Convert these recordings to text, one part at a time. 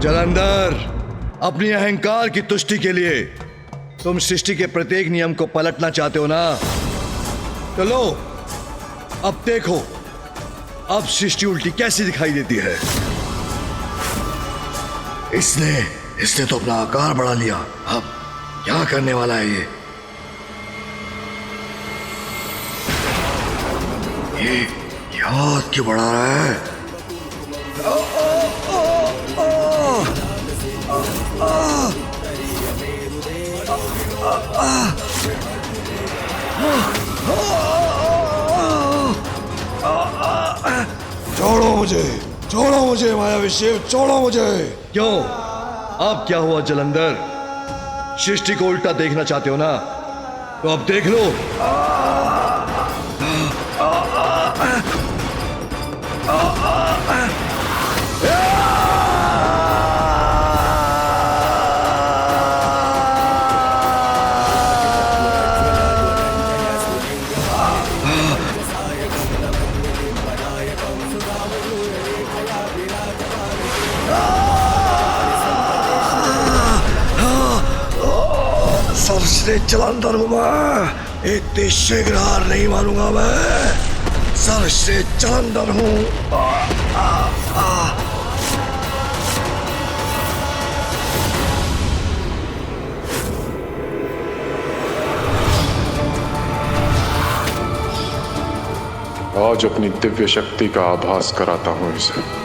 जलंधर, अपनी अहंकार की तुष्टि के लिए तुम सृष्टि के प्रत्येक नियम को पलटना चाहते हो ना? तो लो, अब देखो अब सृष्टि उल्टी कैसी दिखाई देती है। इसने तो अपना आकार बढ़ा लिया। अब क्या करने वाला है ये हाथ क्यों बढ़ा रहा है? छोड़ो मुझे मायावी शिव, छोड़ो मुझे। क्यों, अब क्या हुआ जलंधर? सृष्टि को उल्टा देखना चाहते हो ना? तो अब देख लो। सबसे जलंधर हूं मैं, इतनी शीघ्र हार नहीं मानूंगा मैं। सबसे जलंधर हूं। आज अपनी दिव्य शक्ति का आभास कराता हूं इसे।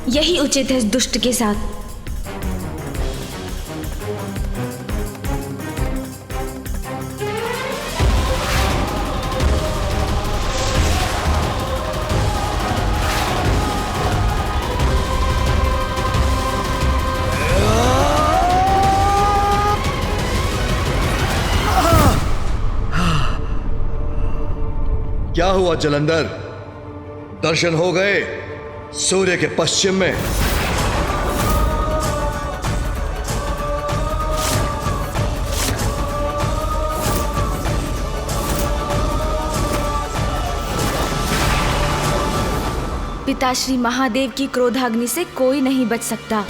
यही उचित है इस दुष्ट के साथ। क्या हुआ जलंधर? दर्शन हो गए सूर्य के पश्चिम में? पिताश्री महादेव की क्रोधाग्नि से कोई नहीं बच सकता।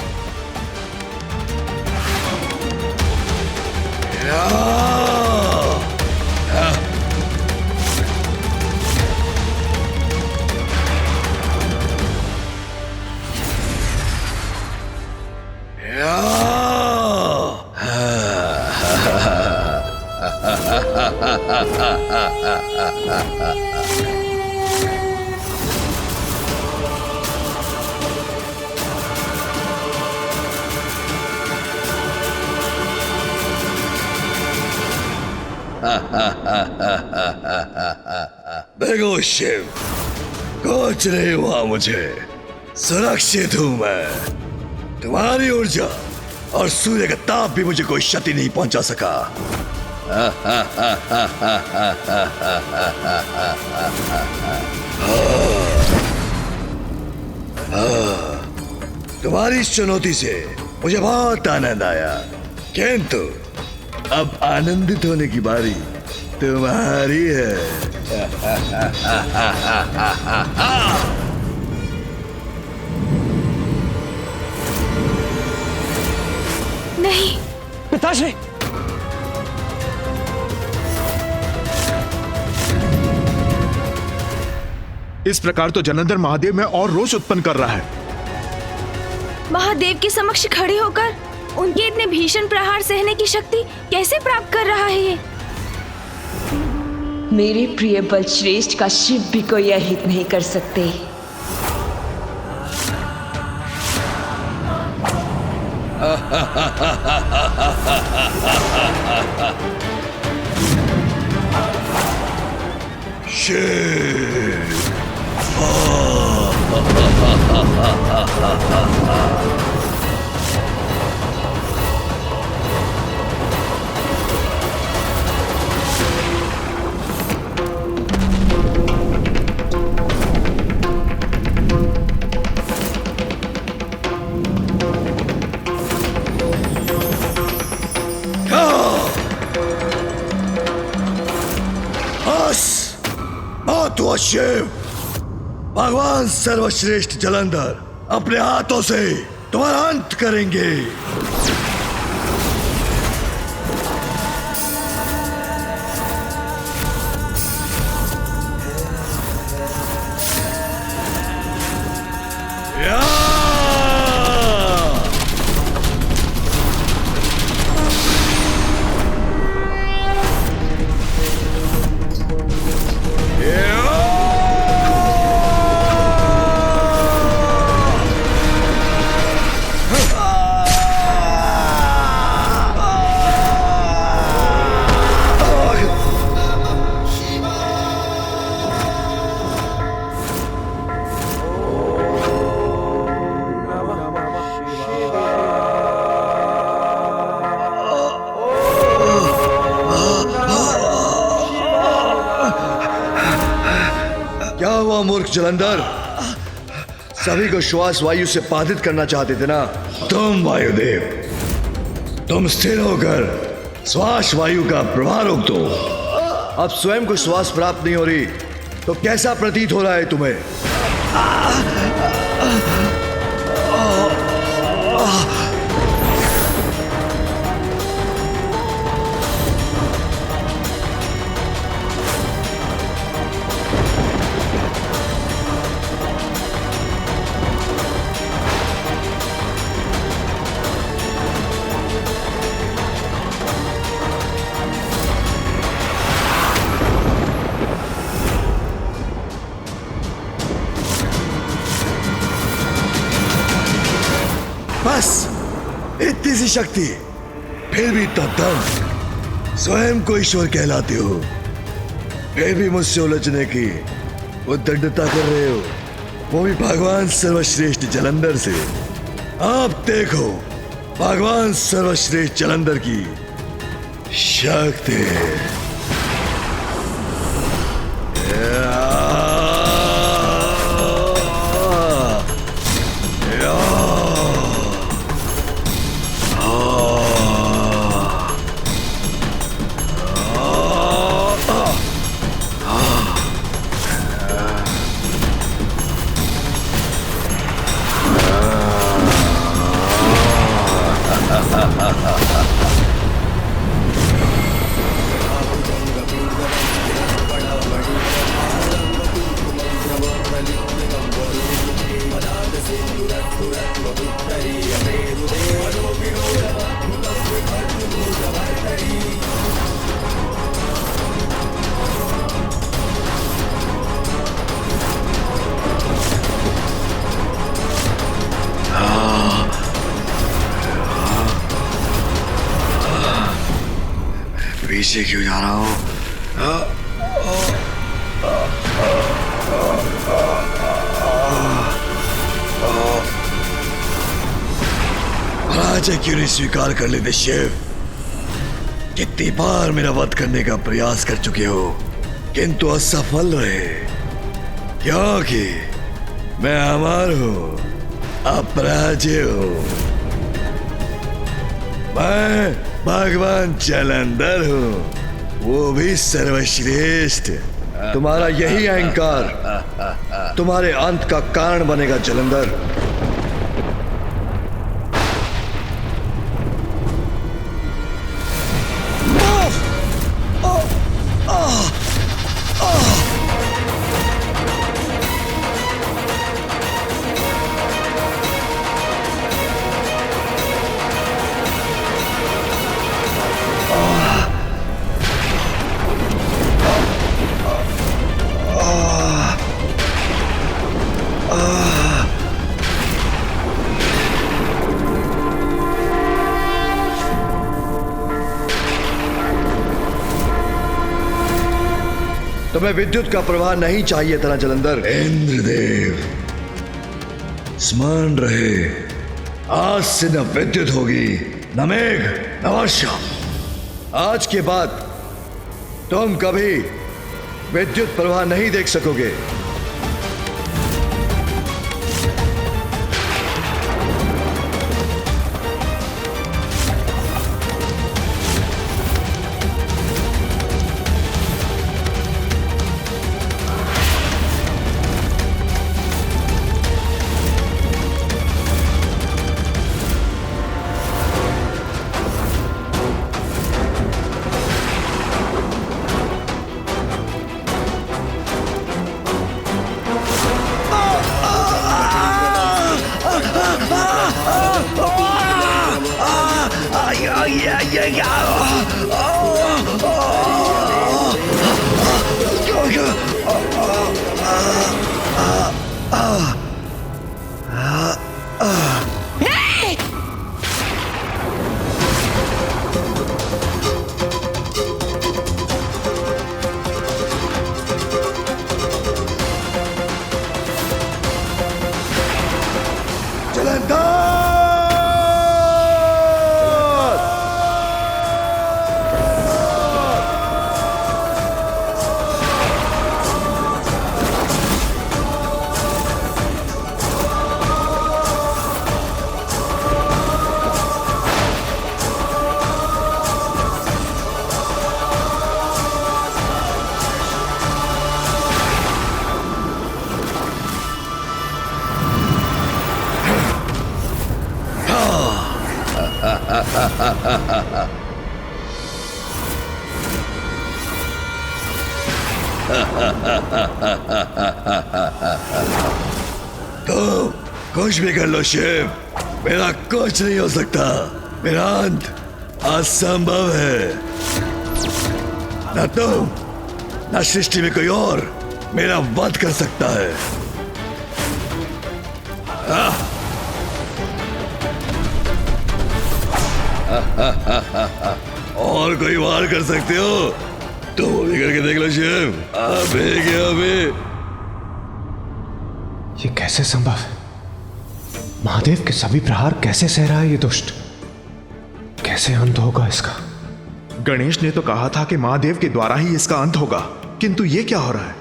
देखो शिव, कुछ नहीं हुआ मुझे, सुरक्षित हूं मैं। तुम्हारी ऊर्जा और सूर्य का ताप भी मुझे कोई क्षति नहीं पहुंचा सका। तुम्हारी इस चुनौती से मुझे बहुत आनंद आया, किंतु अब आनंदित होने की बारी तुम्हारी है। नहीं पिताश्री, इस प्रकार तो जलंधर महादेव में और रोष उत्पन्न कर रहा है। महादेव के समक्ष खड़े होकर उनके इतने भीषण प्रहार सहने की शक्ति कैसे प्राप्त कर रहा है ये? मेरे प्रिय बलश्रेष्ठ का शिव भी कोई अहित नहीं कर सकते। शिव, भगवान सर्वश्रेष्ठ जलंधर अपने हाथों से तुम्हारा अंत करेंगे। मूर्ख जलंधर, सभी को श्वास वायु से बाधित करना चाहते थे ना तुम वायुदेव। तुम स्थिर होकर श्वास वायु का प्रवाह रोक दो। अब स्वयं को श्वास प्राप्त नहीं हो रही तो कैसा प्रतीत हो रहा है तुम्हें? बस इतनी सी शक्ति, फिर भी तब स्वयं को ईश्वर कहलाते हो, फिर भी मुझसे उलझने की उद्दंडता कर रहे हो, वो भी भगवान सर्वश्रेष्ठ जलंधर से। आप देखो भगवान सर्वश्रेष्ठ जलंधर की शक्ति। पीछे क्यों जा रहा हूं? पराजय क्यों नहीं स्वीकार कर लेते शिव? कितनी बार मेरा वध करने का प्रयास कर चुके हो किंतु असफल रहे, क्योंकि मैं अमर हूं, अपराजय हूं। मैं भगवान जलंधर हूं, वो भी सर्वश्रेष्ठ। तुम्हारा यही अहंकार तुम्हारे अंत का कारण बनेगा जलंधर। तुम्हें विद्युत का प्रवाह नहीं चाहिए था ना जलंधर। इंद्रदेव, स्मरण रहे, आज से न विद्युत होगी, न मेघ, न वर्षा। आज के बाद तुम कभी विद्युत प्रवाह नहीं देख सकोगे। तो कुछ भी कर लो शिव, मेरा कुछ नहीं हो सकता। मेरा अंत असंभव है। न तुम न सृष्टि में कोई और मेरा वध कर सकता है। और कोई वार कर सकते हो तो वो भी करके देख लो शिव। अबे ये कैसे संभव है? महादेव के सभी प्रहार कैसे सह रहा है ये दुष्ट? कैसे अंत होगा इसका? गणेश ने तो कहा था कि महादेव के द्वारा ही इसका अंत होगा, किंतु ये क्या हो रहा है?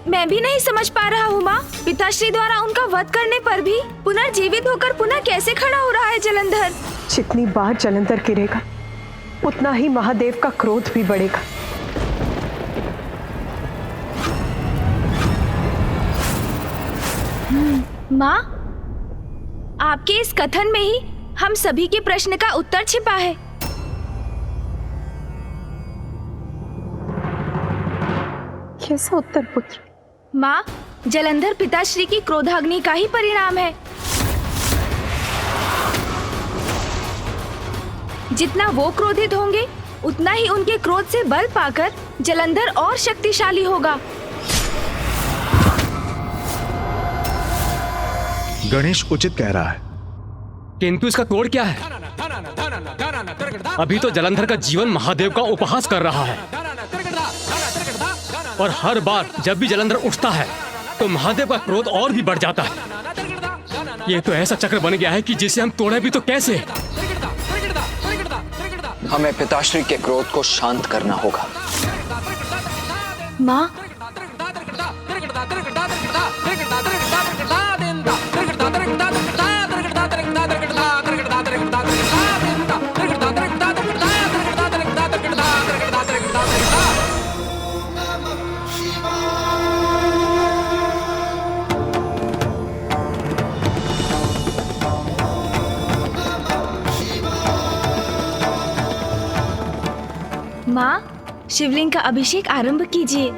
मैं भी नहीं समझ पा रहा हूँ माँ। पिताश्री द्वारा उनका वध करने पर भी पुनर्जीवित होकर पुनः कैसे खड़ा हो रहा है जलंधर? जितनी बार जलंधर गिरेगा उतना ही महादेव का क्रोध भी बढ़ेगा। माँ, आपके इस कथन में ही हम सभी के प्रश्न का उत्तर छिपा है। कैसा उत्तर पुत्र? माँ, जलंधर पिताश्री की क्रोधाग्नि का ही परिणाम है। जितना वो क्रोधित होंगे उतना ही उनके क्रोध से बल पाकर जलंधर और शक्तिशाली होगा। गणेश उचित कह रहा है, किंतु इसका तोड़ क्या है? अभी तो जलंधर का जीवन महादेव का उपहास कर रहा है, और हर बार जब भी जलंधर उठता है तो महादेव का क्रोध और भी बढ़ जाता है। ये तो ऐसा चक्र बन गया है कि जिसे हम तोड़े भी तो कैसे? हमें पिताश्री के क्रोध को शांत करना होगा। माँ, माँ, शिवलिंग का अभिषेक आरंभ कीजिए।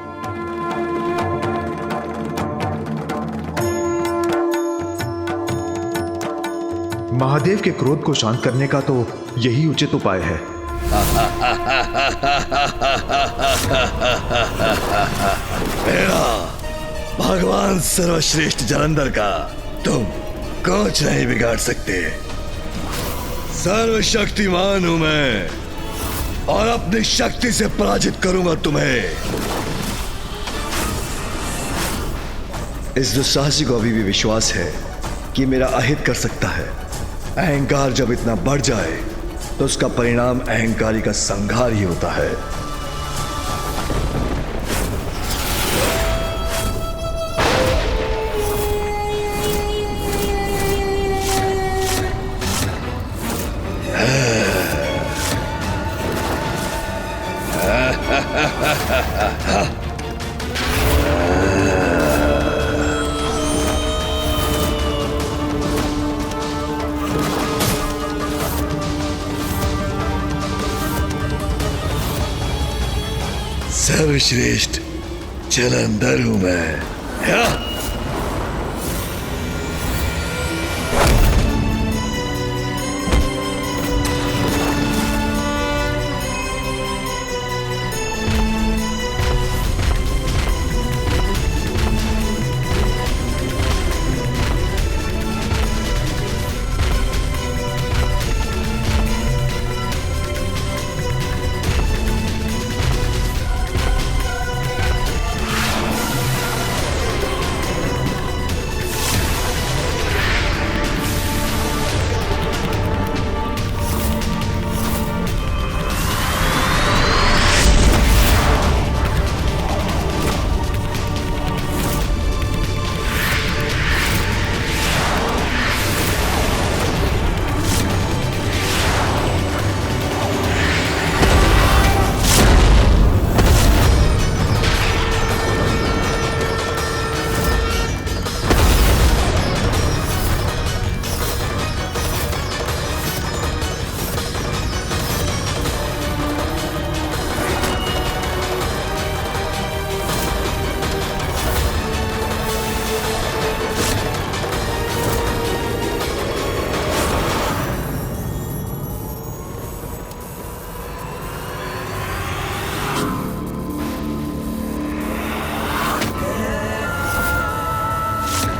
महादेव के क्रोध को शांत करने का तो यही उचित उपाय है। मेरा भगवान सर्वश्रेष्ठ जलंधर का तुम कुछ नहीं बिगाड़ सकते। सर्वशक्तिमान हूं मैं और अपनी शक्ति से पराजित करूंगा तुम्हें। इस दुस्साहसी को अभी भी विश्वास है कि मेरा अहित कर सकता है। अहंकार जब इतना बढ़ जाए तो उसका परिणाम अहंकारी का संहार ही होता है। सर्वश्रेष्ठ जलंधर हूं मैं।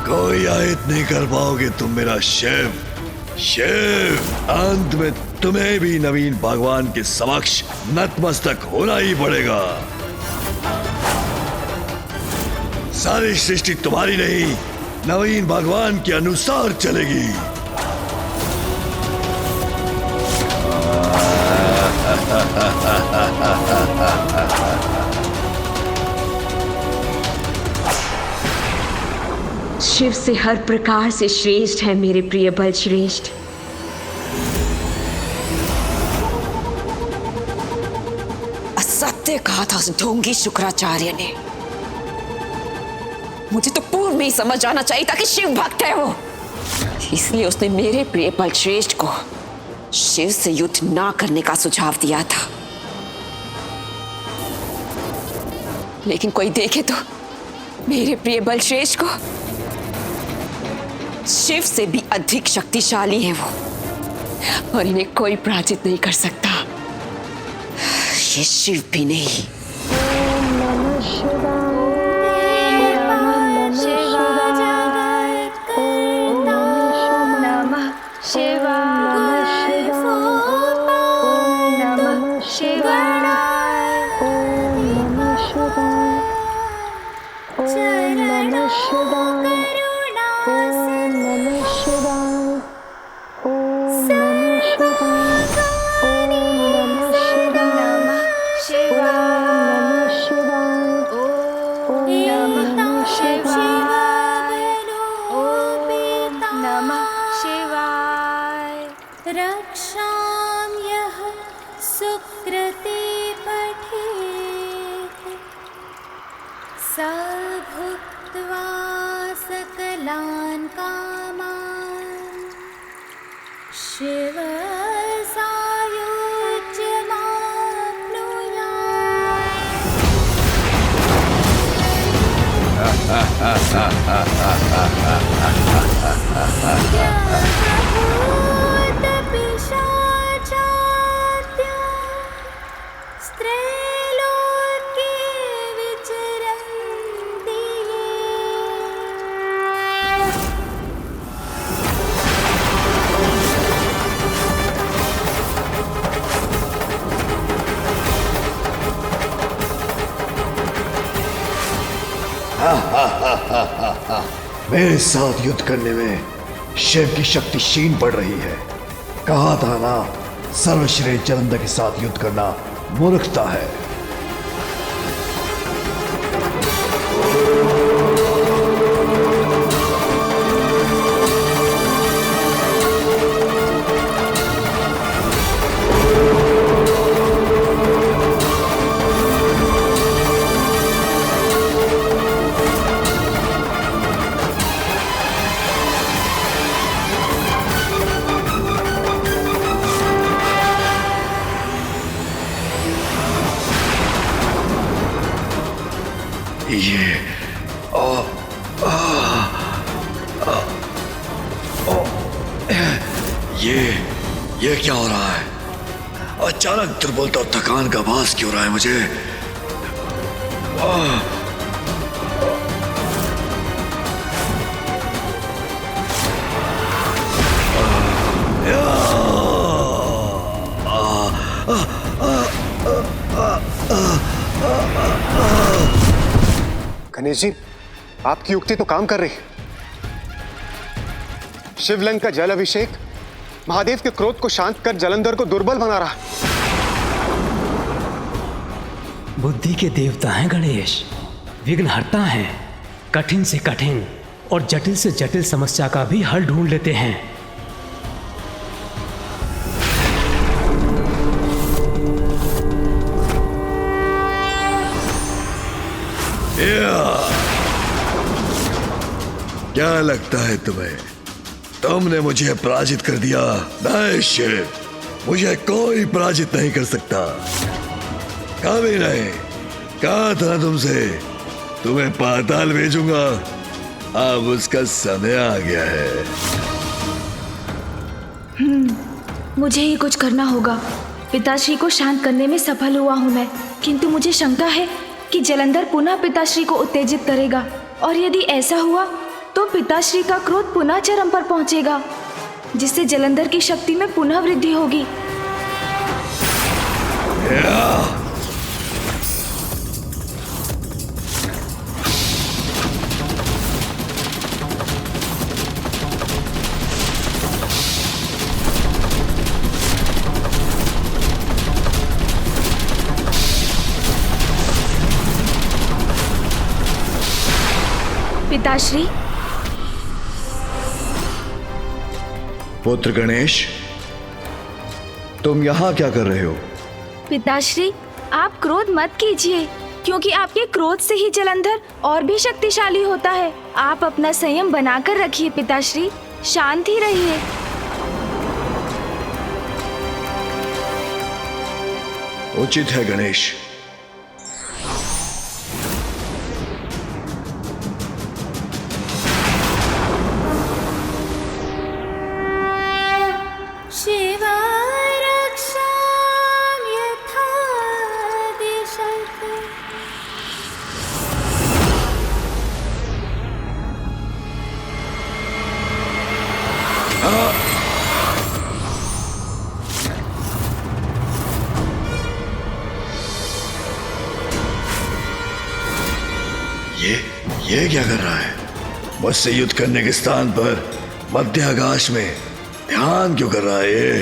कोई आयत नहीं कर पाओगे तुम मेरा शिव। अंत में तुम्हें भी नवीन भगवान के समक्ष नतमस्तक होना ही पड़ेगा। सारी सृष्टि तुम्हारी नहीं, नवीन भगवान के अनुसार चलेगी। शिव से हर प्रकार से श्रेष्ठ है मेरे प्रिय बल श्रेष्ठ। असत्य कहा था उस ढोंगी शुक्राचार्य ने। मुझे तो पूर्व में ही समझ आना चाहिए था कि शिव भक्त है वो। इसलिए उसने मेरे प्रिय बल श्रेष्ठ को शिव से युद्ध ना करने का सुझाव दिया था। लेकिन कोई देखे तो मेरे प्रिय बल श्रेष्ठ को शिव से भी अधिक शक्तिशाली है वो, और इन्हें कोई पराजित नहीं कर सकता। ये शिव भी नहीं। मेरे साथ युद्ध करने में शिव की शक्ति क्षीण पड़ रही है। कहा था ना, सर्वश्रेष्ठ जलंधर के साथ युद्ध करना मूर्खता है। ये क्या हो रहा है? अचानक दुर्बलता और थकान का आभास क्यों हो रहा है मुझे? गणेश जी, आपकी युक्ति तो काम कर रही। शिवलिंग का जल अभिषेक महादेव के क्रोध को शांत कर जलंधर को दुर्बल बना रहा। बुद्धि के देवता हैं गणेश, विघ्नहर्ता हैं, कठिन से कठिन और जटिल से जटिल समस्या का भी हल ढूंढ लेते हैं। क्या लगता है तुम्हें? तुमने मुझे पराजित कर दिया? नहीं शिव, मुझे कोई पराजित नहीं कर सकता, कभी नहीं। कहा था तुमसे तुम्हें पाताल भेजूंगा, अब उसका समय आ गया है। मुझे ही कुछ करना होगा। पिताश्री को शांत करने में सफल हुआ हूँ मैं, किंतु मुझे शंका है कि जलंधर पुनः पिताश्री को उत्तेजित करेगा, और यदि ऐसा हुआ तो पिताश्री का क्रोध पुनः चरम पर पहुंचेगा, जिससे जलंधर की शक्ति में पुनः वृद्धि होगी। पिताश्री। पुत्र गणेश, तुम यहाँ क्या कर रहे हो? पिताश्री, आप क्रोध मत कीजिए, क्योंकि आपके क्रोध से ही जलंधर और भी शक्तिशाली होता है। आप अपना संयम बनाकर रखिए पिताश्री, शांत ही रहिए। उचित है गणेश। ये क्या कर रहा है? मुझसे युद्ध करने के स्थान पर मध्य आकाश में ध्यान क्यों कर रहा है ये?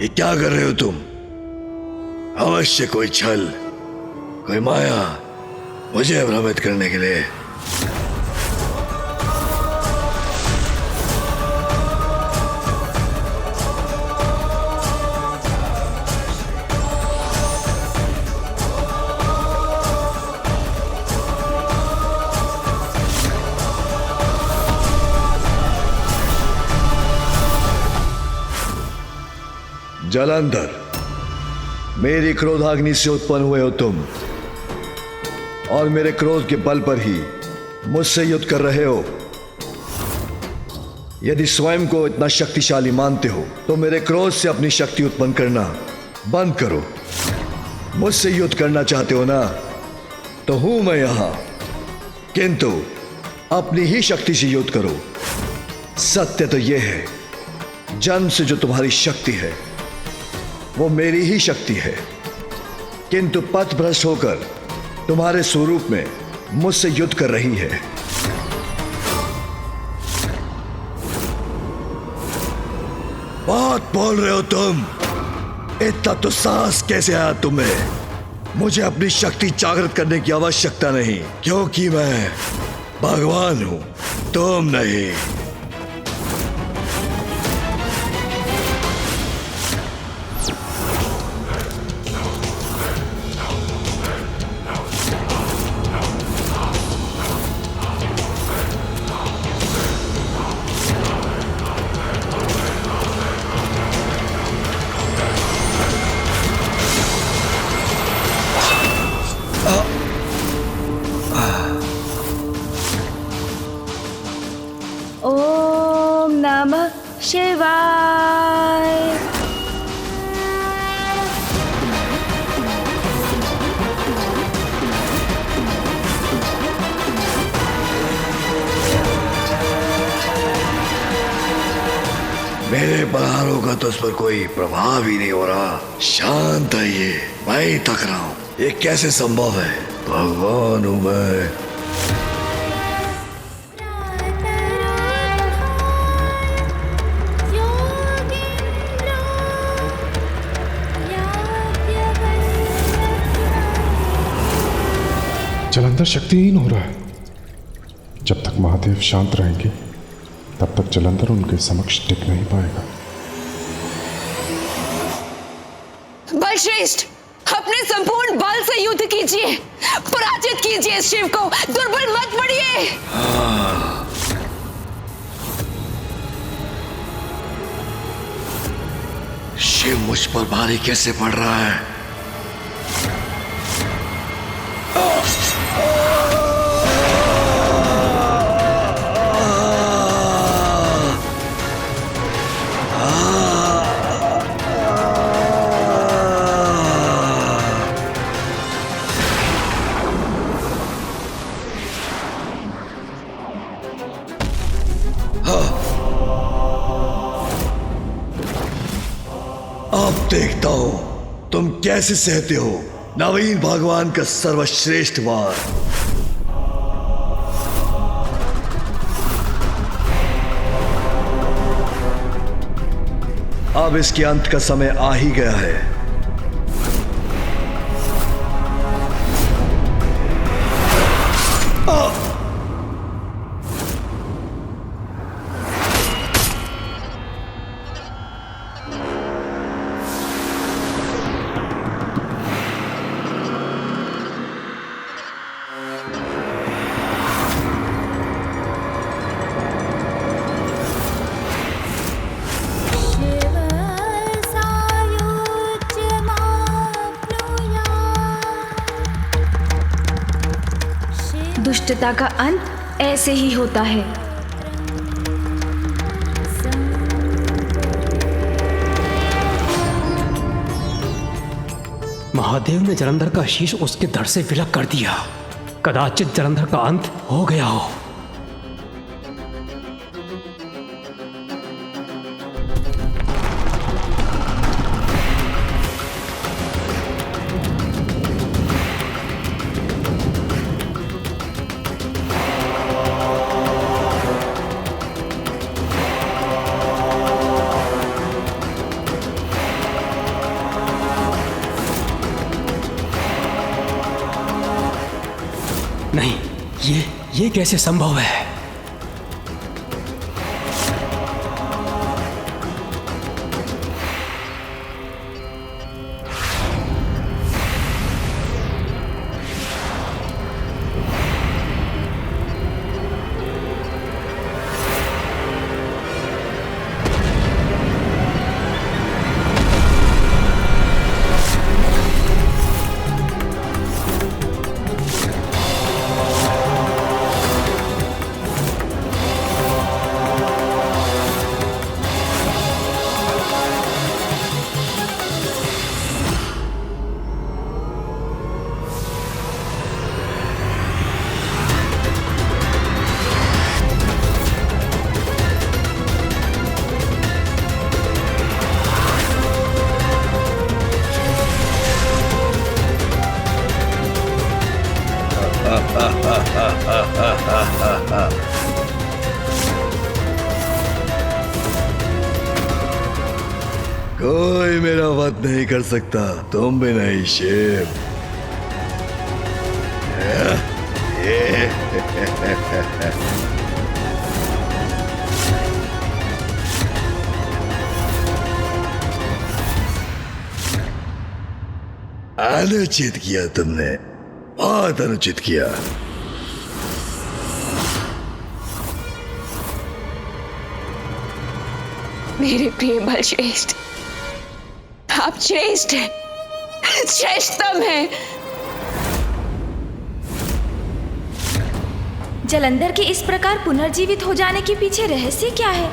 ये क्या कर रहे हो तुम? अवश्य कोई छल, कोई माया, मुझे भ्रमित करने के लिए। जलंधर, मेरी क्रोधाग्नि से उत्पन्न हुए हो तुम, और मेरे क्रोध के बल पर ही मुझसे युद्ध कर रहे हो। यदि स्वयं को इतना शक्तिशाली मानते हो तो मेरे क्रोध से अपनी शक्ति उत्पन्न करना बंद करो। मुझसे युद्ध करना चाहते हो ना, तो हूं मैं यहां, किंतु अपनी ही शक्ति से युद्ध करो। सत्य तो यह है, जन्म से जो तुम्हारी शक्ति है वो मेरी ही शक्ति है, किंतु पथ भ्रष्ट होकर तुम्हारे स्वरूप में मुझसे युद्ध कर रही है। बात बोल रहे हो तुम? इतना तो साहस कैसे आया तुम्हें? मुझे अपनी शक्ति जागृत करने की आवश्यकता नहीं, क्योंकि मैं भगवान हूं, तुम नहीं। ओम नमः शिवाय। मेरे प्रहारों का तो उस पर कोई प्रभाव ही नहीं हो रहा। शांत है ये, मैं ही थक रहा हूं। ये कैसे संभव है? भगवान हूं मैं। जलंधर शक्तिहीन हो रहा है। जब तक महादेव शांत रहेंगे तब तक जलंधर उनके समक्ष टिक नहीं पाएगा। बलश्रेष्ठ, अपने संपूर्ण बल से युद्ध कीजिए, पराजित कीजिए इस शिव को, दुर्बल मत पड़िए। शिव मुझ पर भारी कैसे पड़ रहा है? अब देखता हूं तुम कैसे सहते हो नवीन भगवान का सर्वश्रेष्ठ वार। अब इसके अंत का समय आ ही गया है। दुष्टता का अंत ऐसे ही होता है। महादेव ने जलंधर का शीश उसके धड़ से विलग कर दिया। कदाचित जलंधर का अंत हो गया हो। नहीं, ये कैसे संभव है? कोई मेरा वध नहीं कर सकता, तुम भी नहीं शिव। अनुचित किया तुमने, बहुत अनुचित किया। मेरे प्रिय बलश्रेष्ठ, आप श्रेष्ठ हैं, श्रेष्ठतम हैं। जलंधर के इस प्रकार पुनर्जीवित हो जाने के पीछे रहस्य क्या है,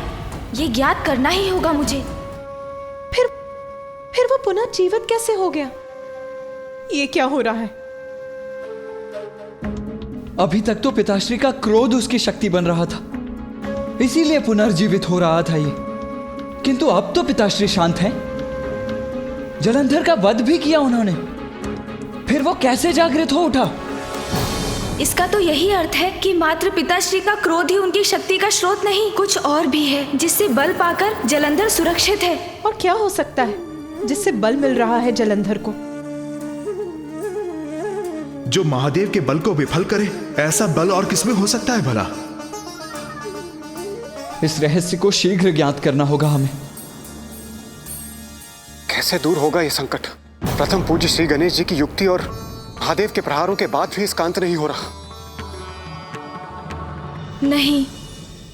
ये ज्ञात करना ही होगा मुझे। फिर वो पुनर्जीवित कैसे हो गया? ये क्या हो रहा है? अभी तक तो पिताश्री का क्रोध उसकी शक्ति बन रहा था, इसीलिए पुनर्जीवित हो रहा था ये। किंतु अब तो पिताश्री शांत हैं। जलंधर का वध भी किया उन्होंने, फिर वो कैसे जागृत हो उठा? इसका तो यही अर्थ है कि मात्र पिताश्री का क्रोध ही उनकी शक्ति का स्रोत नहीं, कुछ और भी है जिससे बल पाकर जलंधर सुरक्षित है। और क्या हो सकता है जिससे बल मिल रहा है जलंधर को? जो महादेव के बल को विफल करे, ऐसा बल और किसमें हो सकता है भला? इस रहस्य को शीघ्र ज्ञात करना होगा हमें। कैसे दूर होगा ये संकट? प्रथम पूज्य श्री गणेश जी की युक्ति और महादेव के प्रहारों के बाद भी इसका अंत नहीं हो रहा। नहीं,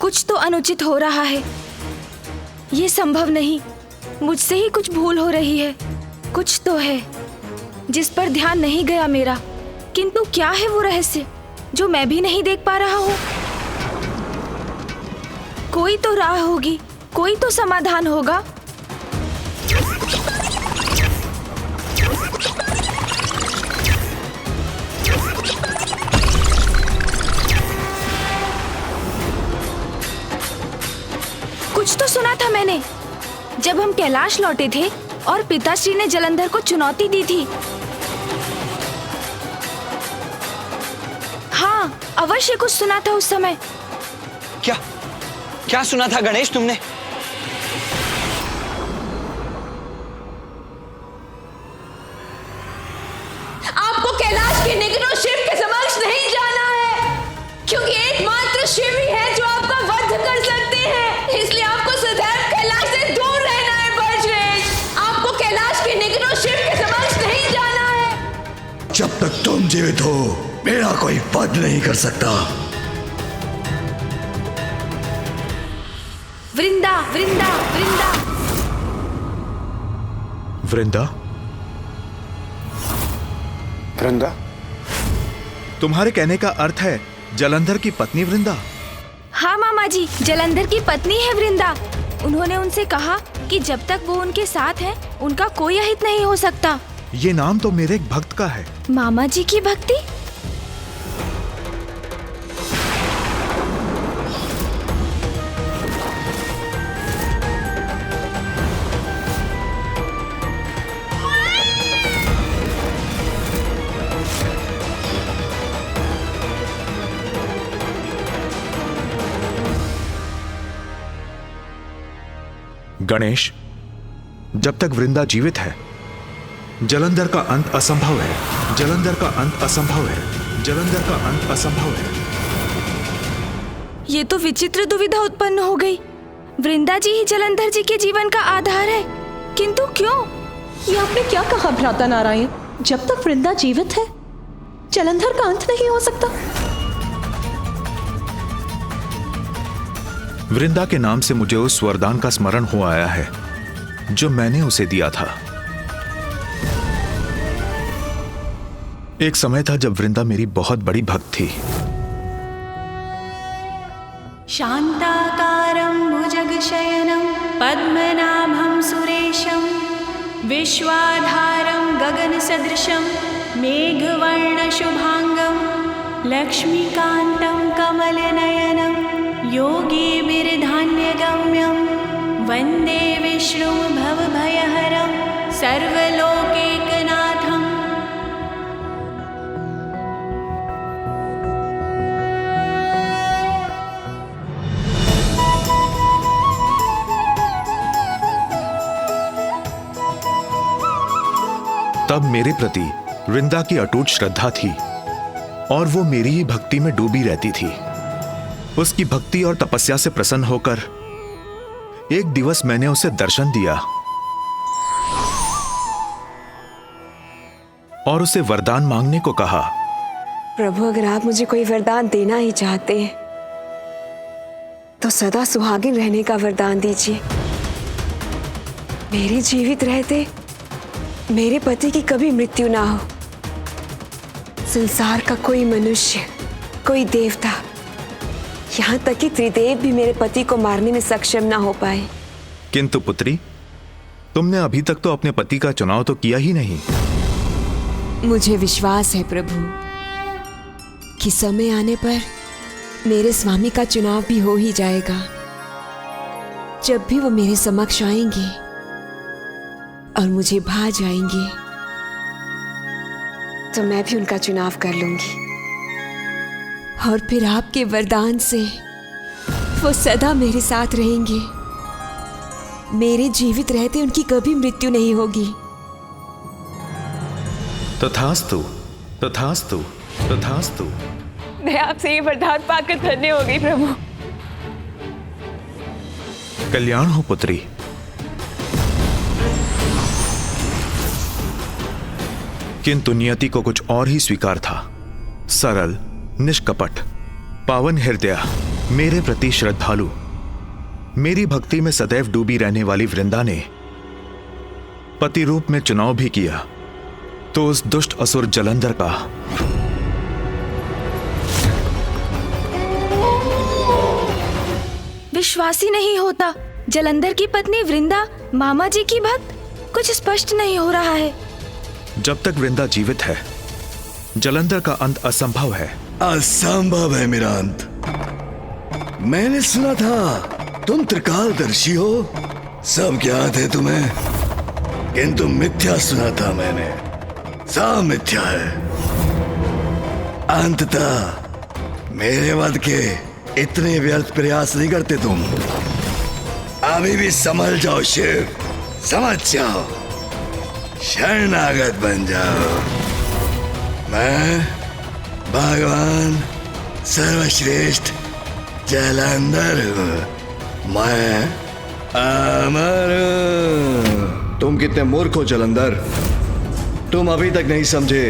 कुछ तो अनुचित हो रहा है। ये संभव नहीं, मुझसे ही कुछ भूल हो रही है। कुछ तो है जिस पर ध्यान नहीं गया मेरा, किंतु क्या है वो रहस्य जो मैं भी नहीं देख पा रहा हूँ? कोई तो राह होगी, कोई तो समाधान होगा। कुछ तो सुना था मैंने जब हम कैलाश लौटे थे और पिताश्री ने जलंधर को चुनौती दी थी। हाँ, अवश्य कुछ सुना था उस समय। क्या क्या सुना था गणेश तुमने? आपको कैलाश के निकटों शिव के समक्ष नहीं जाना है, क्योंकि एकमात्र शिव ही है जो आपका वध कर सकते हैं। इसलिए आपको सदैव कैलाश से दूर रहना है बलश्रेष्ठ। आपको कैलाश के निकटों शिव के समक्ष नहीं जाना है। जब तक तुम जीवित हो, मेरा कोई वध नहीं कर सकता। वृंदा, वृंदा, वृंदा। वृंदा? वृंदा? तुम्हारे कहने का अर्थ है जलंधर की पत्नी वृंदा? हाँ मामा जी, जलंधर की पत्नी है वृंदा। उन्होंने उनसे कहा कि जब तक वो उनके साथ है, उनका कोई अहित नहीं हो सकता। ये नाम तो मेरे एक भक्त का है। मामा जी की भक्ति? गणेश, जब तक वृंदा जीवित है, जलंधर का अंत असंभव है। जलंधर का अंत असंभव है। जलंधर का अंत असंभव है। ये तो विचित्र दुविधा उत्पन्न हो गई। वृंदा जी ही जलंधर जी के जीवन का आधार है, किंतु क्यों? ये आपने क्या कहा भ्राता नारायण? जब तक वृंदा जीवित है, जलंधर का अंत नहीं हो सकता। वृंदा के नाम से मुझे उस वरदान का स्मरण हो आया है जो मैंने उसे दिया था। एक समय था जब वृंदा मेरी बहुत बड़ी भक्त थी। शांताकारं भुजगशयनं पद्मनाभं सुरेशं विश्वाधारं गगनसदृशं मेघवर्णशुभांगं लक्ष्मीकान्तं कमलनयनं योगिभिर्धान्यगम्यं वन्दे विष्णुं भवभयहरं सर्वलोकैकनाथम्। तब मेरे प्रति वृंदा की अटूट श्रद्धा थी और वो मेरी ही भक्ति में डूबी रहती थी। उसकी भक्ति और तपस्या से प्रसन्न होकर एक दिवस मैंने उसे दर्शन दिया और उसे वरदान मांगने को कहा। प्रभु, अगर आप मुझे कोई वरदान देना ही चाहते हैं तो सदा सुहागिन रहने का वरदान दीजिए। मेरे जीवित रहते मेरे पति की कभी मृत्यु ना हो। संसार का कोई मनुष्य, कोई देवता, यहाँ तक कि त्रिदेव भी मेरे पति को मारने में सक्षम ना हो पाए। किंतु पुत्री, तुमने अभी तक तो अपने पति का चुनाव तो किया ही नहीं। मुझे विश्वास है प्रभु कि समय आने पर मेरे स्वामी का चुनाव भी हो ही जाएगा। जब भी वो मेरे समक्ष आएंगे और मुझे भा जाएंगे तो मैं भी उनका चुनाव कर लूंगी और फिर आपके वरदान से वो सदा मेरे साथ रहेंगे। मेरे जीवित रहते उनकी कभी मृत्यु नहीं होगी। तथास्तु, तथास्तु, तथास्तु। मैं आपसे ये वरदान पाकर धन्य हो गई प्रभु। कल्याण हो पुत्री। किंतु नियति को कुछ और ही स्वीकार था। सरल, निष्कपट, पावन हृदय, मेरे प्रति श्रद्धालु, मेरी भक्ति में सदैव डूबी रहने वाली वृंदा ने पति रूप में चुनाव भी किया तो उस दुष्ट असुर जलंधर का विश्वास ही नहीं होता। जलंधर की पत्नी वृंदा मामा जी की भक्त, कुछ स्पष्ट नहीं हो रहा है। जब तक वृंदा जीवित है जलंधर का अंत असंभव है। असंभव है मेरा अंत। मैंने सुना था तुम त्रिकालदर्शी हो, सब ज्ञात है तुम्हें, किंतु मिथ्या सुना था मैंने, सब मिथ्या है। अंततः मेरे वध के इतने व्यर्थ प्रयास नहीं करते तुम। अभी भी समझ जाओ शिव, समझ जाओ, शरणागत बन जाओ। मैं भगवान सर्वश्रेष्ठ जलंधर हूँ, मैं अमर हूँ। तुम कितने मूर्ख हो जलंधर, तुम अभी तक नहीं समझे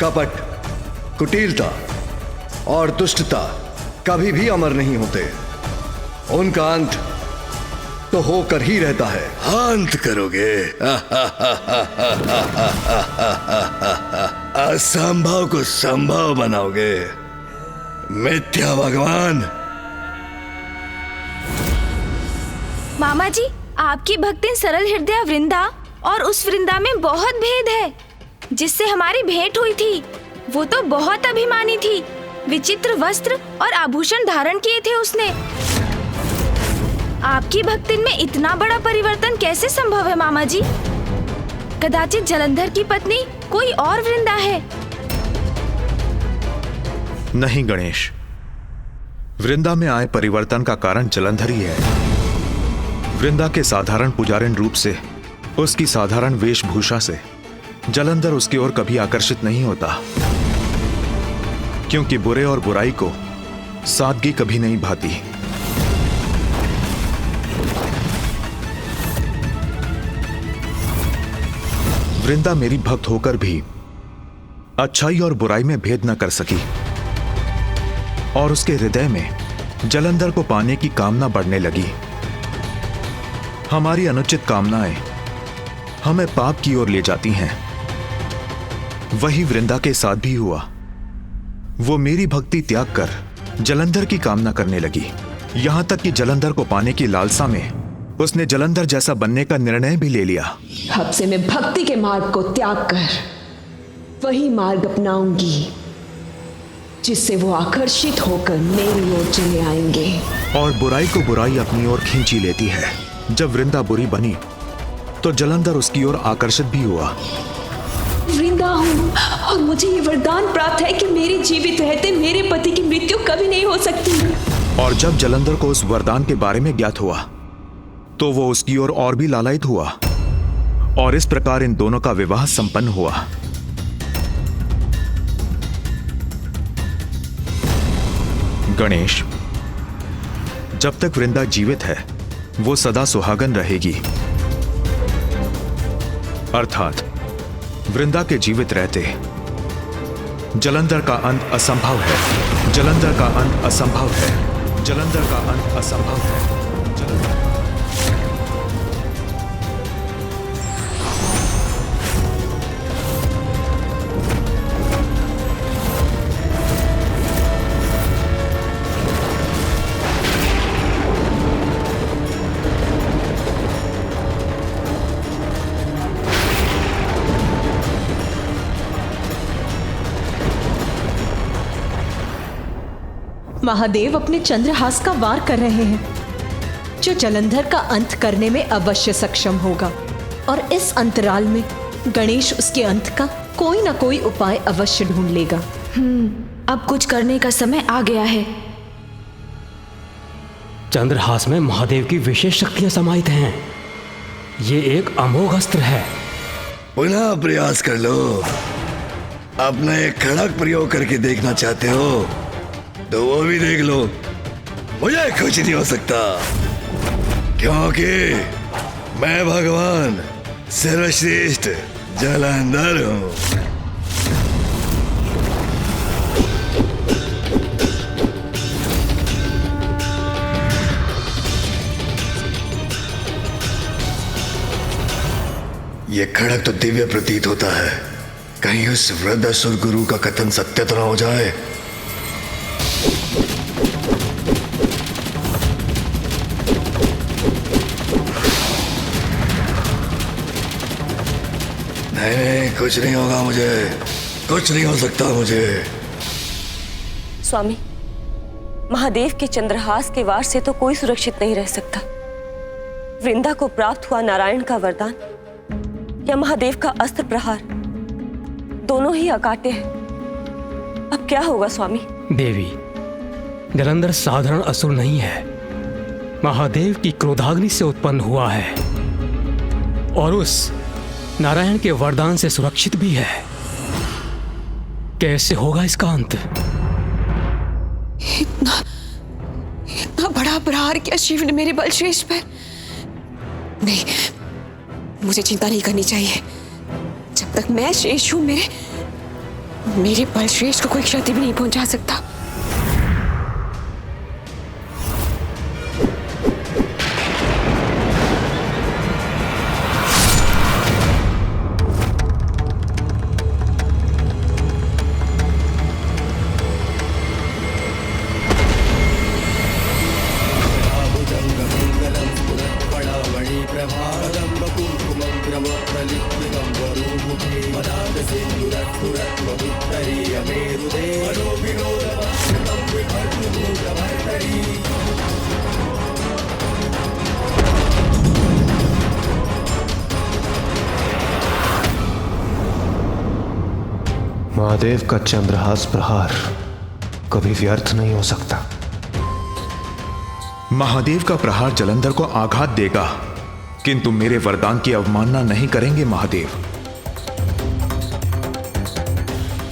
कपट, कुटिलता और दुष्टता कभी भी अमर नहीं होते। उनका अंत तो होकर ही रहता है। अंत करोगे असंभव को संभव बनाओगे, मिथ्या भगवान। मामा जी, आपकी भक्ति सरल हृदय वृंदा और उस वृंदा में बहुत भेद है। जिससे हमारी भेंट हुई थी वो तो बहुत अभिमानी थी, विचित्र वस्त्र और आभूषण धारण किए थे उसने। आपकी भक्ति में इतना बड़ा परिवर्तन कैसे संभव है मामा जी? कदाचित जलंधर की पत्नी कोई और वृंदा है। नहीं गणेश, वृंदा में आए परिवर्तन का कारण जलंधर ही है। वृंदा के साधारण पुजारिन रूप से, उसकी साधारण वेशभूषा से जलंधर उसकी ओर कभी आकर्षित नहीं होता, क्योंकि बुरे और बुराई को सादगी कभी नहीं भाती। वृंदा मेरी भक्त होकर भी अच्छाई और बुराई में भेद न कर सकी और उसके हृदय में जलंधर को पाने की कामना बढ़ने लगी। हमारी अनुचित कामनाएं हमें पाप की ओर ले जाती हैं। वही वृंदा के साथ भी हुआ। वो मेरी भक्ति त्याग कर जलंधर की कामना करने लगी, यहां तक कि जलंधर को पाने की लालसा में उसने जलंधर जैसा बनने का निर्णय भी ले लिया। अब से मैं भक्ति के मार्ग को त्याग कर वही मार्ग अपनाऊंगी जिससे वो आकर्षित होकर मेरी ओर चले आएंगे। और बुराई को बुराई अपनी ओर खींची लेती है। जब वृंदा बुरी बनी तो जलंधर उसकी ओर आकर्षित भी हुआ। वृंदा हूँ और मुझे ये वरदान प्राप्त है कि मेरे जीवित रहते मेरे पति की मृत्यु कभी नहीं हो सकती। और जब जलंधर को उस वरदान के बारे में ज्ञात हुआ तो वो उसकी ओर और भी लालायित हुआ और इस प्रकार इन दोनों का विवाह संपन्न हुआ। गणेश, जब तक वृंदा जीवित है वो सदा सुहागन रहेगी, अर्थात वृंदा के जीवित रहते जलंधर का अंत असंभव है। जलंधर का अंत असंभव है। जलंधर का अंत असंभव है। महादेव अपने चंद्रहास का वार कर रहे हैं, जो जलंधर का अंत करने में अवश्य सक्षम होगा, और इस अंतराल में गणेश उसके अंत का कोई ना कोई उपाय अवश्य ढूंढ लेगा। अब कुछ करने का समय आ गया है। चंद्रहास में महादेव की विशेष शक्तियां समाहित हैं। ये एक अमोघ अस्त्र है। पुनः प्रयास कर लो। अपना एक खड़क प्रयोग करके देखना चाहते हो तो वो भी देख लो। मुझे कुछ नहीं हो सकता, क्योंकि मैं भगवान सर्वश्रेष्ठ जलंधर हूं। ये खड़क तो दिव्य प्रतीत होता है। कहीं उस वृद्ध असुर गुरु का कथन सत्य तो ना हो जाए। नहीं, कुछ नहीं होगा मुझे, कुछ नहीं हो सकता मुझे। स्वामी, महादेव के चंद्रहास के वार से तो कोई सुरक्षित नहीं रह सकता। वृंदा को प्राप्त हुआ नारायण का वरदान या महादेव का अस्त्र प्रहार, दोनों ही अकाट्य हैं। अब क्या होगा स्वामी? देवी, जलंधर साधारण असुर नहीं है, महादेव की क्रोधाग्नि से उत्पन्न हुआ है और उस नारायण के वरदान से सुरक्षित भी है। कैसे होगा इसका अंत? इतना बड़ा प्रहार किया शिव ने मेरे बलश्रेष्ठ पर। नहीं, मुझे चिंता नहीं करनी चाहिए। जब तक मैं शेष हूं, मेरे बलश्रेष्ठ को कोई क्षति भी नहीं पहुंचा सकता। महादेव का चंद्रहास प्रहार कभी व्यर्थ नहीं हो सकता। महादेव का प्रहार जलंधर को आघात देगा, किंतु मेरे वरदान की अवमानना नहीं करेंगे महादेव।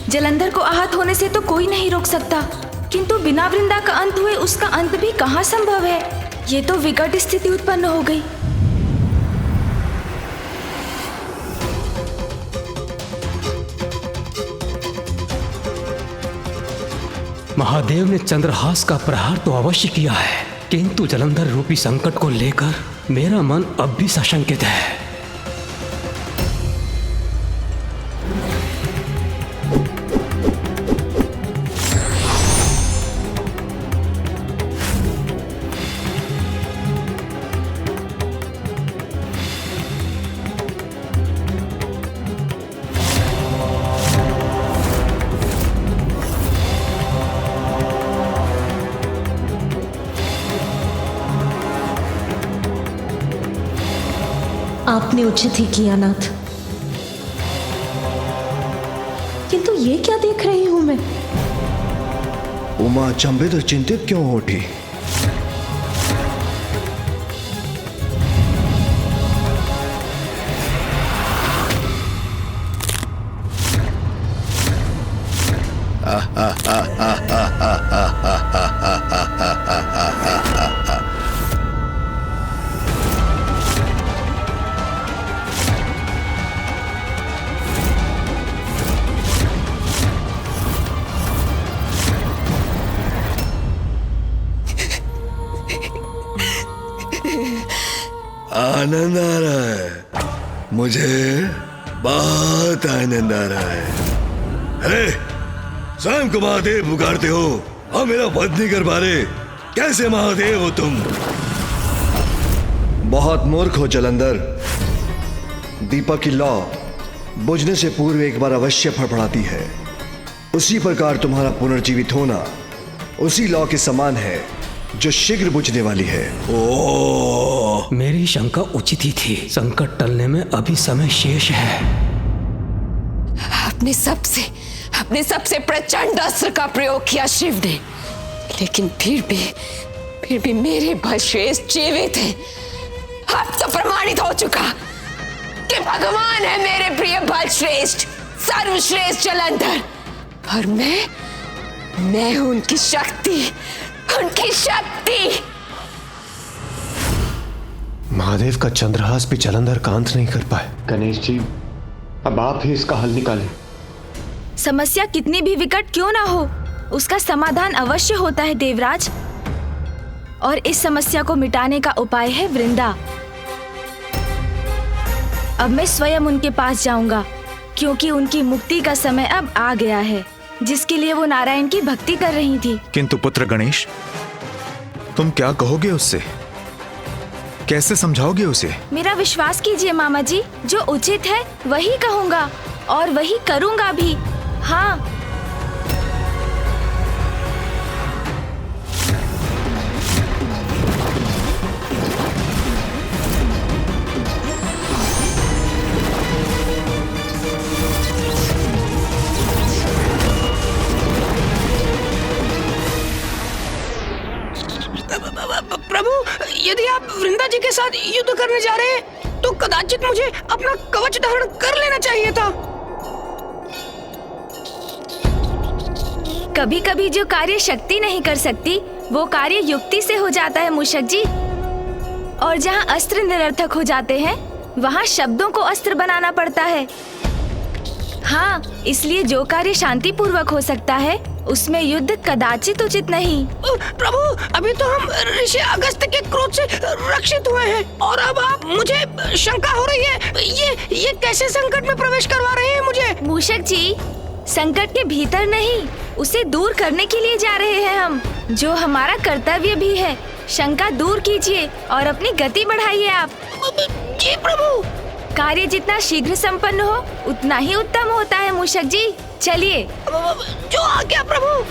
जलंधर को आहत होने से तो कोई नहीं रोक सकता, किंतु बिना वृंदा का अंत हुए उसका अंत भी कहाँ संभव है। ये तो विकट स्थिति उत्पन्न हो गई। महादेव ने चंद्रहास का प्रहार तो अवश्य किया है, किंतु जलंधर रूपी संकट को लेकर मेरा मन अब भी सशंकित है। आपने उचित ही किया नाथ, किंतु ये क्या देख रही हूं मैं? उमा अचंभित और चिंतित क्यों हो उठी? आनंद आ रहा है, मुझे बहुत आनंद आ रहा है। अरे स्वयं को महादेव पुकारते हो और मेरा वध नहीं कर पा रहे, कैसे महादेव हो तुम? बहुत मूर्ख हो जलंधर। दीपक की लौ बुझने से पूर्व एक बार अवश्य फड़फड़ाती है। उसी प्रकार तुम्हारा पुनर्जीवित होना उसी लौ के समान है जो शीघ्र बुझने वाली है। ओह, मेरी शंका उचित ही थी। संकट टलने में अभी समय शेष है। अपने सबसे प्रचंड अस्त्र का प्रयोग किया शिव ने, लेकिन फिर भी मेरे बलश्रेष्ठ जीवित हैं। अब तो प्रमाणित हो चुका कि भगवान है मेरे प्रिय बलश्रेष्ठ, सर्वश्रेष्ठ जलंधर। और मैं हूं उनकी शक्ति। महादेव का चंद्रहास भी जलंधर का अंत नहीं कर पाए। गणेश जी, अब आप ही इसका हल निकालें। समस्या कितनी भी विकट क्यों ना हो, उसका समाधान अवश्य होता है देवराज। और इस समस्या को मिटाने का उपाय है वृंदा। अब मैं स्वयं उनके पास जाऊंगा, क्योंकि उनकी मुक्ति का समय अब आ गया है, जिसके लिए वो नारायण की भक्ति कर रही थी। किंतु पुत्र गणेश, तुम क्या कहोगे उससे? कैसे समझाओगे उसे? मेरा विश्वास कीजिए मामा जी, जो उचित है वही कहूंगा और वही करूंगा भी। हाँ, प्रभु, यदि आप वृंदा जी के साथ युद्ध करने जा रहे हैं तो कदाचित मुझे अपना कवच धारण कर लेना चाहिए था। कभी कभी जो कार्य शक्ति नहीं कर सकती वो कार्य युक्ति से हो जाता है मूषक जी। और जहाँ अस्त्र निरर्थक हो जाते हैं वहाँ शब्दों को अस्त्र बनाना पड़ता है। हाँ, इसलिए जो कार्य शांति पूर्वक हो सकता है उसमें युद्ध कदाचित उचित नहीं। प्रभु, अभी तो हम ऋषि अगस्त्य के क्रोध से रक्षित हुए हैं और अब आप मुझे शंका हो रही है। ये कैसे संकट में प्रवेश करवा रहे हैं मुझे? मूषक जी, संकट के भीतर नहीं, उसे दूर करने के लिए जा रहे हैं हम, जो हमारा कर्तव्य भी है। शंका दूर कीजिए और अपनी गति बढ़ाइए आप। जी प्रभु। कार्य जितना शीघ्र संपन्न हो उतना ही उत्तम होता है मूषक जी। चलिए। जो आज्ञा प्रभु।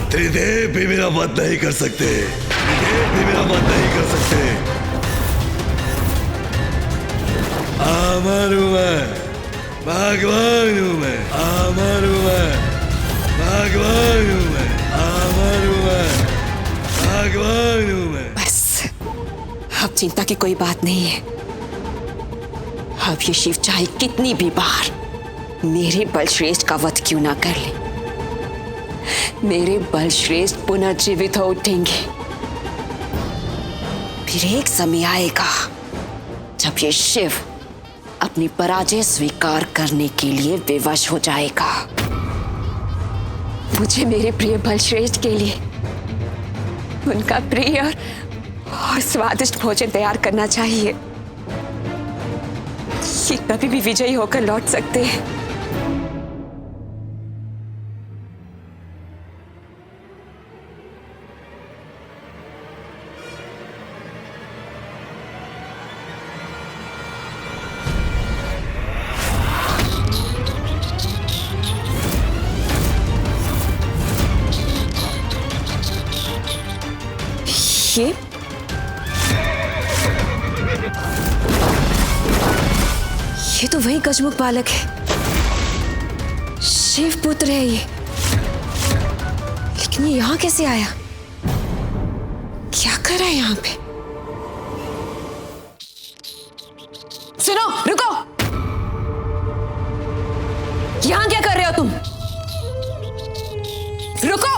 त्रिदेव भी मेरा वध नहीं कर सकते। त्रिदेव भी मेरा वध नहीं कर सकते। अमर हूं मैं, भगवान हूं मैं। अमर हूं मैं, भगवान हूं मैं। अमर हूं मैं, भगवान हूं मैं। बस, अब चिंता की कोई बात नहीं है। अब ये शिव चाहे कितनी भी बार मेरे बलश्रेष्ठ का वध क्यों ना कर ले, मेरे बलश्रेष्ठ पुनर्जीवित हो उठेंगे। फिर एक समय आएगा जब ये शिव अपनी पराजय स्वीकार करने के लिए विवश हो जाएगा। मुझे मेरे प्रिय बलश्रेष्ठ के लिए उनका प्रिय और स्वादिष्ट भोजन तैयार करना चाहिए। ये कभी भी विजयी होकर लौट सकते हैं। ये तो वही गजमुख बालक है, शिव पुत्र है ये। लेकिन ये यहाँ कैसे आया? क्या कर रहा है यहाँ पे? सुनो, रुको! यहाँ क्या कर रहे हो तुम? रुको!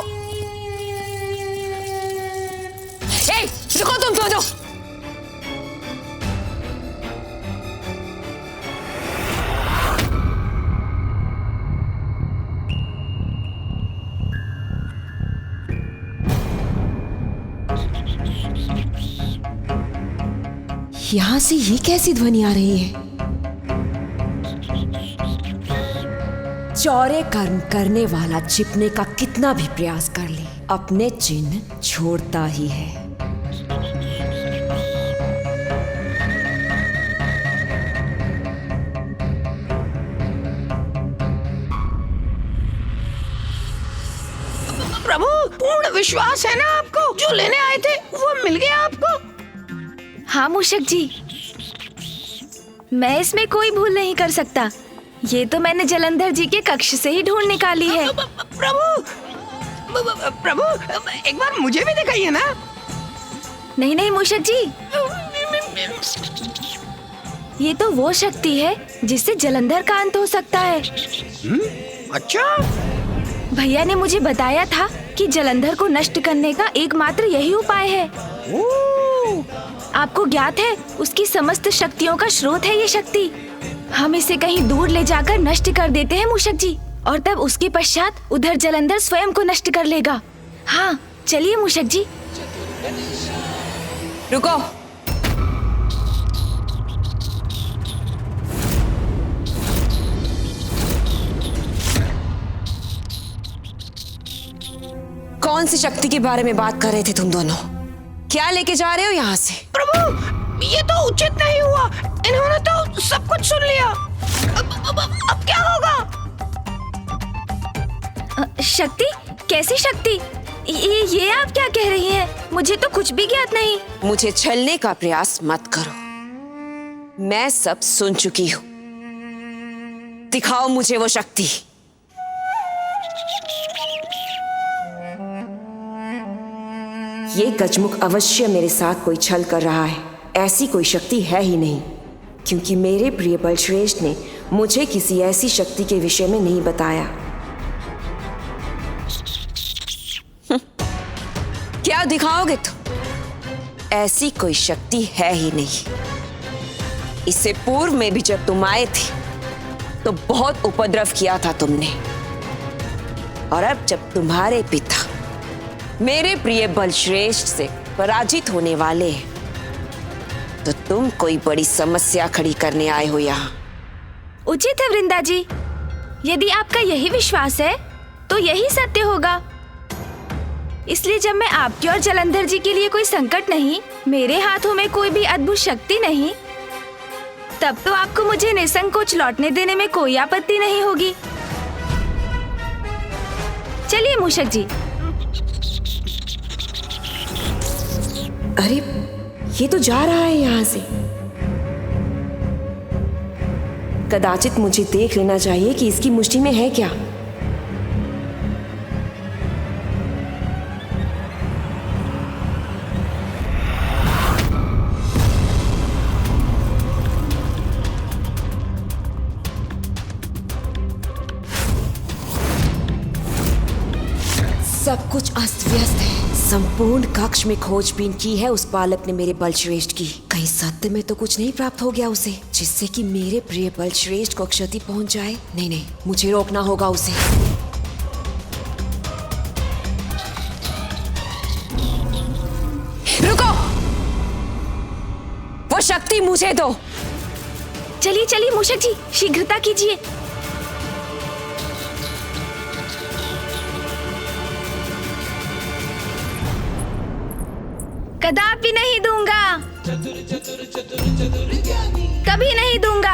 ए, रुको तुम दोनों! यहां से ये कैसी ध्वनि आ रही है? चौरे कर्म करने वाला छिपने का कितना भी प्रयास कर ले, अपने चिन्ह छोड़ता ही है। प्रभु, पूर्ण विश्वास है ना आपको? जो लेने आए थे वो मिल गया आपको? हाँ मूषक जी, मैं इसमें कोई भूल नहीं कर सकता। ये तो मैंने जलंधर जी के कक्ष से ही ढूंढ निकाली है। प्रभु, प्रभु, एक बार मुझे भी दिखाइए ना। नहीं नहीं मूषक जी, ये तो वो शक्ति है जिससे जलंधर का अंत हो सकता है। अच्छा, भैया ने मुझे बताया था कि जलंधर को नष्ट करने का एकमात्र यही उपाय है। आपको ज्ञात है, उसकी समस्त शक्तियों का स्रोत है ये शक्ति। हम इसे कहीं दूर ले जाकर नष्ट कर देते हैं मूषक जी, और तब उसके पश्चात उधर जलंधर स्वयं को नष्ट कर लेगा। हाँ, चलिए मूषक जी। रुको। कौन सी शक्ति के बारे में बात कर रहे थे तुम दोनों? क्या लेके जा रहे हो यहाँ से? प्रभु, ये तो उचित नहीं हुआ। इन्होंने तो सब कुछ सुन लिया। अब क्या होगा? शक्ति? कैसी शक्ति? ये आप क्या कह रही हैं? मुझे तो कुछ भी ज्ञात नहीं। मुझे छलने का प्रयास मत करो, मैं सब सुन चुकी हूँ। दिखाओ मुझे वो शक्ति। ये गजमुख अवश्य मेरे साथ कोई छल कर रहा है। ऐसी कोई शक्ति है ही नहीं, क्योंकि मेरे प्रिय बलश्रेष्ठ ने मुझे किसी ऐसी शक्ति के विषय में नहीं बताया। क्या दिखाओगे तुम? ऐसी कोई शक्ति है ही नहीं। इससे पूर्व में भी जब तुम आए थे तो बहुत उपद्रव किया था तुमने, और अब जब तुम्हारे पिता मेरे प्रिय बलश्रेष्ठ से पराजित होने वाले हैं तो तुम कोई बड़ी समस्या खड़ी करने आए हो यहाँ। उचित है वृंदा जी, यदि आपका यही विश्वास है तो यही सत्य होगा। इसलिए जब मैं आपके और जलंधर जी के लिए कोई संकट नहीं, मेरे हाथों में कोई भी अद्भुत शक्ति नहीं, तब तो आपको मुझे निसंकोच लौटने देने में कोई आपत्ति नहीं होगी। चलिए मूषक जी। अरे, ये तो जा रहा है यहाँ से। कदाचित मुझे देख लेना चाहिए कि इसकी मुट्ठी में है क्या। सब कुछ अस्त व्यस्त है। संपूर्ण कक्ष में खोजबीन की है उस बालक ने मेरे बलश्रेष्ठ की। कहीं सत्य में तो कुछ नहीं प्राप्त हो गया उसे, जिससे कि मेरे प्रिय बलश्रेष्ठ को क्षति पहुंच जाए। नहीं नहीं, मुझे रोकना होगा उसे। रुको! वो शक्ति मुझे दो। चलिए चलिए मूषक जी, शीघ्रता कीजिए। कदापि नहीं दूंगा, कभी नहीं दूंगा।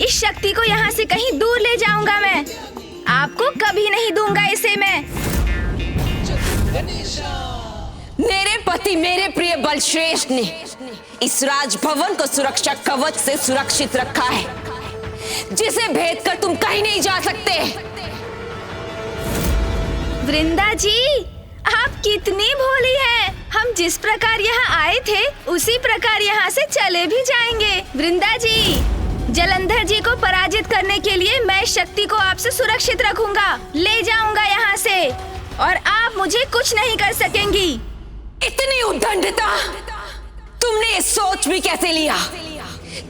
इस शक्ति को यहाँ से कहीं दूर ले जाऊंगा मैं। आपको कभी नहीं दूंगा इसे मैं। मेरे पति मेरे प्रिय बलश्रेष्ठ ने इस राजभवन को सुरक्षा कवच से सुरक्षित रखा है, जिसे भेद कर तुम कहीं नहीं जा सकते। वृंदा जी, आप कितनी भोली हैं। हम जिस प्रकार यहाँ आए थे उसी प्रकार यहाँ से चले भी जाएंगे। वृंदा जी, जलंधर जी को पराजित करने के लिए मैं शक्ति को आपसे सुरक्षित रखूंगा, ले जाऊंगा यहाँ से, और आप मुझे कुछ नहीं कर सकेंगी। इतनी उद्दंडता तुमने सोच भी कैसे लिया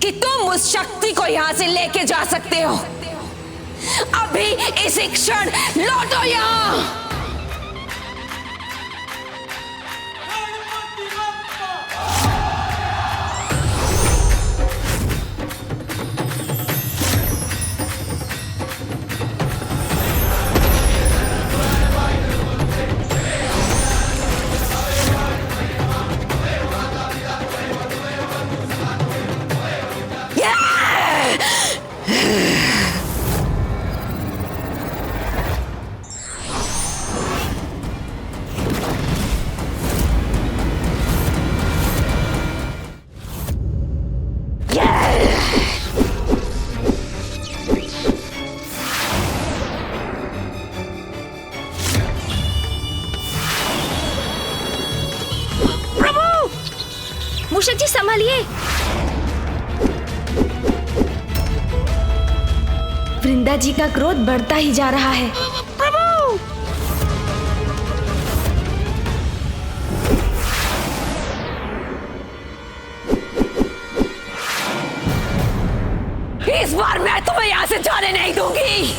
कि तुम उस शक्ति को यहाँ से लेके जा सकते हो? अभी इसी क्षण लौटो यहाँ। मूषक जी संभालिए। वृंदा जी का क्रोध बढ़ता ही जा रहा है। प्रभु! इस बार मैं तुम्हें यहाँ से जाने नहीं दूंगी।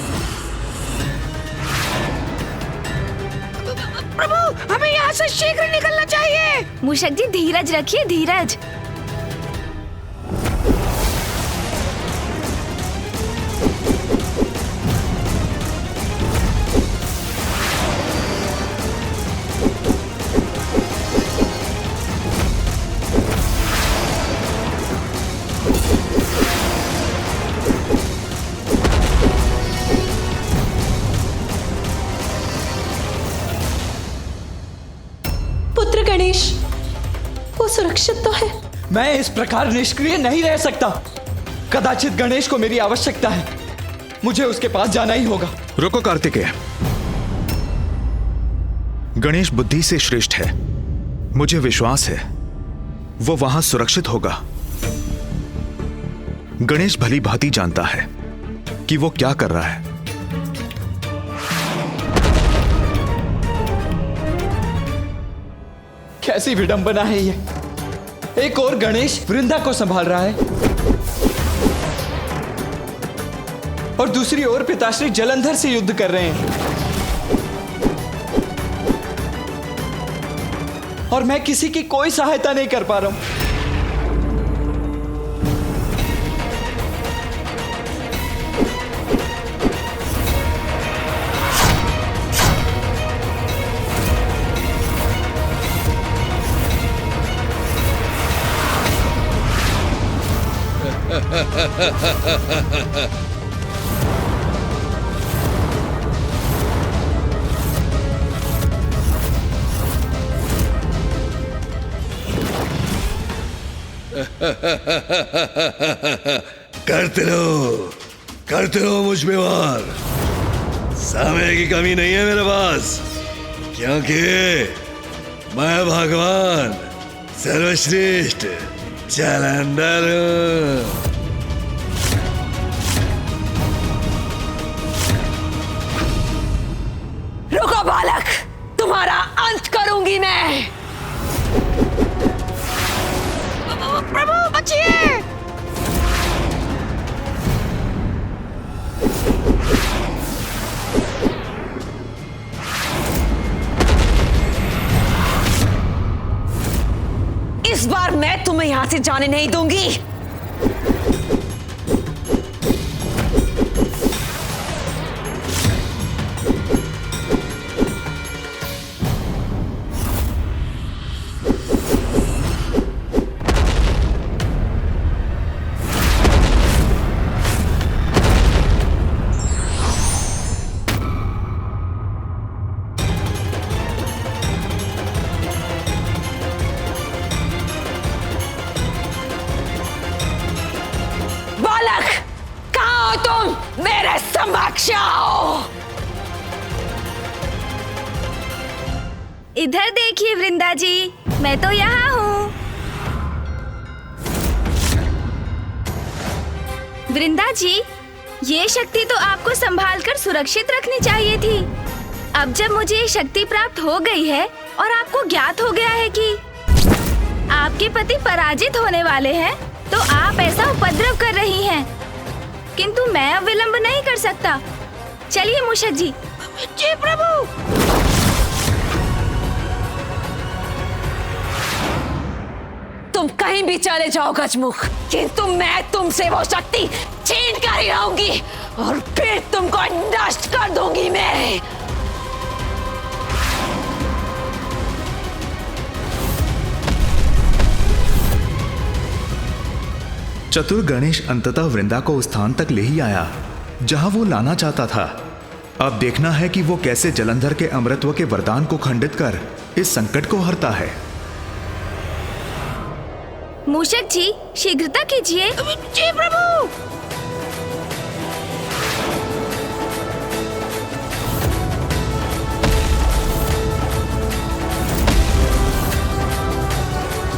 प्रभु, हमें यहाँ से शीघ्र निकलना चाहिए। मूषक जी धीरज रखिए, धीरज। पुत्र गणेश, वो सुरक्षित तो है। मैं इस प्रकार निष्क्रिय नहीं रह सकता। कदाचित गणेश को मेरी आवश्यकता है, मुझे उसके पास जाना ही होगा। रुको कार्तिकेय, गणेश बुद्धि से श्रेष्ठ है, मुझे विश्वास है वो वहां सुरक्षित होगा। गणेश भली भांति जानता है कि वो क्या कर रहा है। कैसी विडंबना है ये। एक और गणेश वृंदा को संभाल रहा है और दूसरी ओर पिताश्री जलंधर से युद्ध कर रहे हैं, और मैं किसी की कोई सहायता नहीं कर पा रहा हूं। करते रहो मुझ में वार। समय की कमी नहीं है मेरे पास, क्योंकि मैं भगवान सर्वश्रेष्ठ जलंधर हूं। रुको बालक, तुम्हारा अंत करूंगी मैं। प्रभु बचिए। इस बार मैं तुम्हें यहां से जाने नहीं दूंगी। आओ तुम, मेरे समक्ष आओ। इधर देखिए वृंदा जी, मैं तो यहाँ हूँ। वृंदा जी, ये शक्ति तो आपको संभालकर सुरक्षित रखनी चाहिए थी। अब जब मुझे ये शक्ति प्राप्त हो गई है और आपको ज्ञात हो गया है कि आपके पति पराजित होने वाले हैं, तो आप ऐसा उपद्रव कर रही हैं। किंतु मैं अब विलंब नहीं कर सकता। चलिए मूषक जी। जी प्रभु। तुम कहीं भी चले जाओ गजमुख, किंतु मैं तुमसे वो शक्ति छीन कर ही रहूंगी और फिर तुमको नष्ट कर दूंगी मैं। चतुर गणेश अंततः वृंदा को उस स्थान तक ले ही आया जहां वो लाना चाहता था। अब देखना है कि वो कैसे जलंधर के अमृतत्व के वरदान को खंडित कर इस संकट को हरता है। मूषक जी, शीघ्रता कीजिए। जी प्रभु।